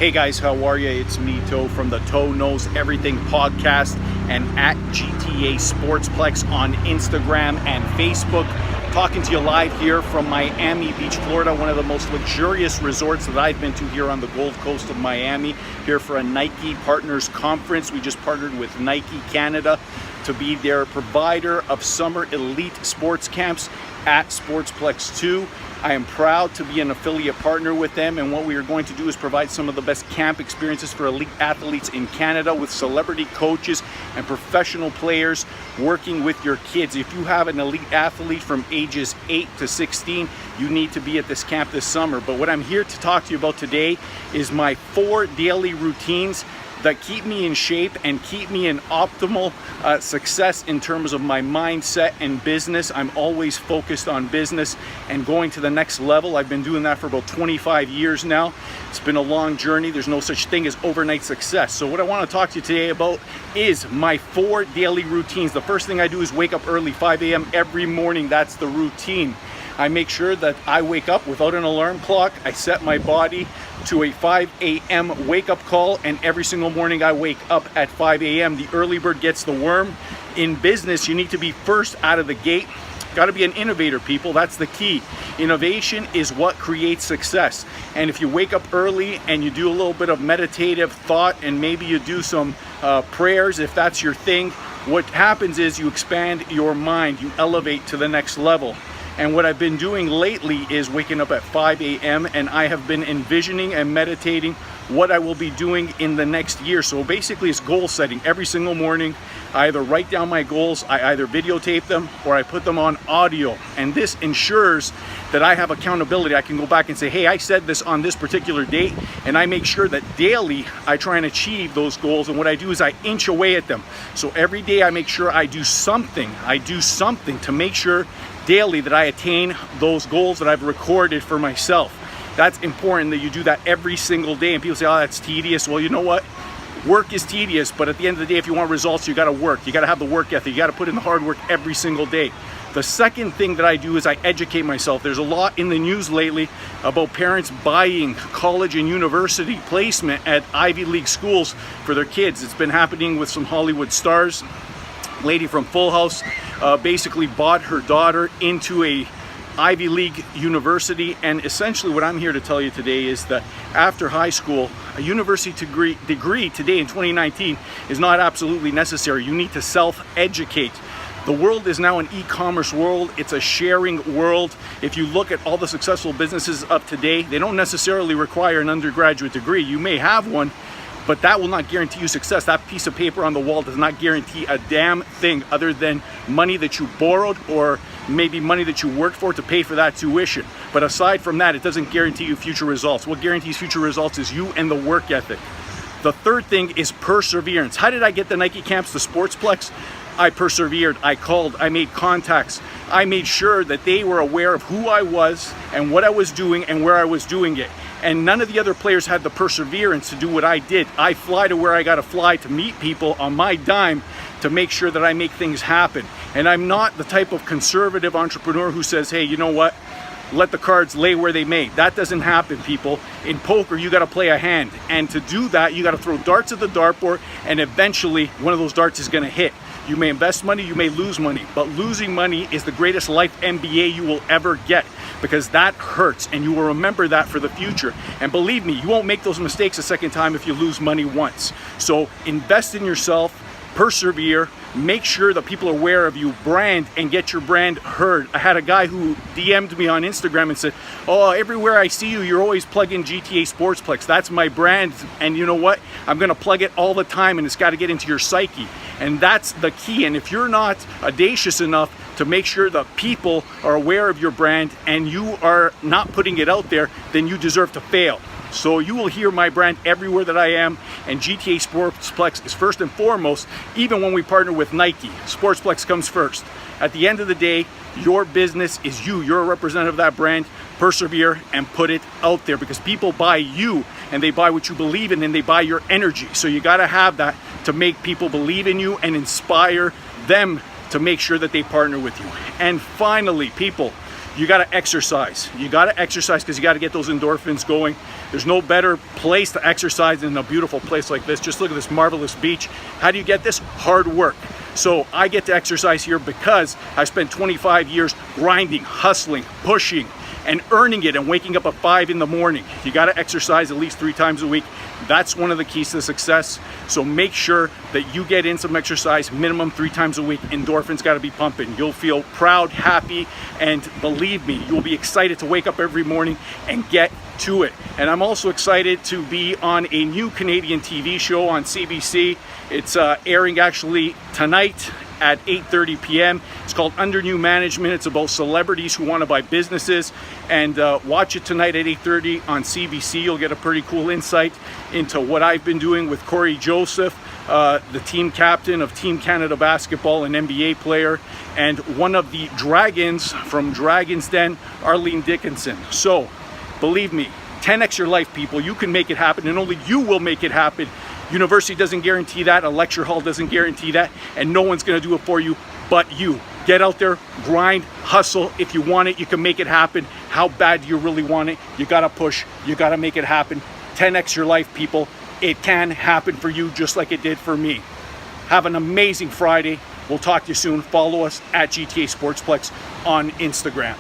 Hey guys, how are you? It's me, Toe, from the Toe Knows Everything podcast and at GTA Sportsplex on Instagram and Facebook. Talking to you live here from Miami Beach, Florida, one of the most luxurious resorts that I've been to here on the Gold Coast of Miami, here for a Nike Partners Conference. We just partnered with Nike Canada to be their provider of summer elite sports camps at Sportsplex 2. I am proud to be an affiliate partner with them, and what we are going to do is provide some of the best camp experiences for elite athletes in Canada with celebrity coaches and professional players working with your kids. If you have an elite athlete from ages 8 to 16, you need to be at this camp this summer. But what I'm here to talk to you about today is my 4 daily routines that keep me in shape and keep me in optimal success in terms of my mindset and business. I'm always focused on business and going to the next level. I've been doing that for about 25 years now. It's been a long journey. There's no such thing as overnight success. So what I want to talk to you today about is my 4 daily routines. The first thing I do is wake up early, 5 a.m. every morning. That's the routine. I make sure that I wake up without an alarm clock. I set my body to a 5 a.m. wake-up call, and every single morning I wake up at 5 a.m. The early bird gets the worm. In business, you need to be first out of the gate. Got to be an innovator, people. That's the key. Innovation is what creates success. And if you wake up early and you do a little bit of meditative thought and maybe you do some prayers, if that's your thing, what happens is you expand your mind. You elevate to the next level. And what I've been doing lately is waking up at 5 a.m. and I have been envisioning and meditating what I will be doing in the next year. So basically it's goal setting. Every single morning I either write down my goals, I either videotape them, or I put them on audio. And this ensures that I have accountability. I can go back and say, hey, I said this on this particular date, and I make sure that daily I try and achieve those goals. And what I do is I inch away at them. So every day I make sure I do something to make sure daily that I attain those goals that I've recorded for myself. That's important that you do that every single day. And people say, oh, that's tedious. Well, you know what? Work is tedious, but at the end of the day, if you want results, you got to work. You got to have the work ethic. You got to put in the hard work every single day. The second thing that I do is I educate myself. There's a lot in the news lately about parents buying college and university placement at Ivy League schools for their kids. It's been happening with some Hollywood stars. Lady from Full House basically bought her daughter into a Ivy League university, and essentially what I'm here to tell you today is that after high school, a university degree today in 2019 is not absolutely necessary. You need to self-educate. The world is now an e-commerce world. It's a sharing world. If you look at all the successful businesses of today, they don't necessarily require an undergraduate degree. You may have one, but that will not guarantee you success. That piece of paper on the wall does not guarantee a damn thing other than money that you borrowed or maybe money that you worked for to pay for that tuition. But aside from that, it doesn't guarantee you future results. What guarantees future results is you and the work ethic. The third thing is perseverance. How did I get the Nike camps to Sportsplex? I persevered, I called, I made contacts. I made sure that they were aware of who I was and what I was doing and where I was doing it. And none of the other players had the perseverance to do what I did. I fly to where I gotta fly to meet people on my dime to make sure that I make things happen. And I'm not the type of conservative entrepreneur who says, hey, you know what? Let the cards lay where they may. That doesn't happen, people. In poker, you gotta play a hand. And to do that, you gotta throw darts at the dartboard, and eventually one of those darts is gonna hit. You may invest money, you may lose money, but losing money is the greatest life MBA you will ever get, because that hurts, and you will remember that for the future. And believe me, you won't make those mistakes a second time if you lose money once. So invest in yourself, persevere, make sure that people are aware of you, brand, and get your brand heard. I had a guy who DM'd me on Instagram and said, oh, everywhere I see you, you're always plugging GTA Sportsplex. That's my brand, and you know what? I'm gonna plug it all the time, and it's gotta get into your psyche. And that's the key. And if you're not audacious enough to make sure that people are aware of your brand and you are not putting it out there, then you deserve to fail. So you will hear my brand everywhere that I am, and GTA Sportsplex is first and foremost. Even when we partner with Nike, Sportsplex comes first. At the end of the day, your business is you. You're a representative of that brand. Persevere and put it out there, because people buy you and they buy what you believe in and they buy your energy. So you got to have that to make people believe in you and inspire them to make sure that they partner with you. And finally, people, you got to exercise. You got to exercise because you got to get those endorphins going. There's no better place to exercise than a beautiful place like this. Just look at this marvelous beach. How do you get this? Hard work. So I get to exercise here because I spent 25 years grinding, hustling, pushing, and earning it and waking up at 5 in the morning. You got to exercise at least 3 times a week. That's one of the keys to success. So make sure that you get in some exercise, minimum 3 times a week. Endorphins got to be pumping. You'll feel proud, happy, and believe me, you'll be excited to wake up every morning and get to it. And I'm also excited to be on a new Canadian TV show on CBC. It's airing actually tonight at 8:30 p.m. It's called Under New Management. It's about celebrities who want to buy businesses. And watch it tonight at 8:30 on CBC. You'll get a pretty cool insight into what I've been doing with Corey Joseph, the team captain of Team Canada Basketball, an NBA player, and one of the Dragons from Dragon's Den, Arlene Dickinson. So believe me, 10x your life, people. You can make it happen, and only you will make it happen. University doesn't guarantee that, a lecture hall doesn't guarantee that, and no one's going to do it for you but you. Get out there, grind, hustle. If you want it, you can make it happen. How bad do you really want it? You got to push, you got to make it happen. 10x your life, people. It can happen for you just like it did for me. Have an amazing Friday. We'll talk to you soon. Follow us at GTA Sportsplex on Instagram.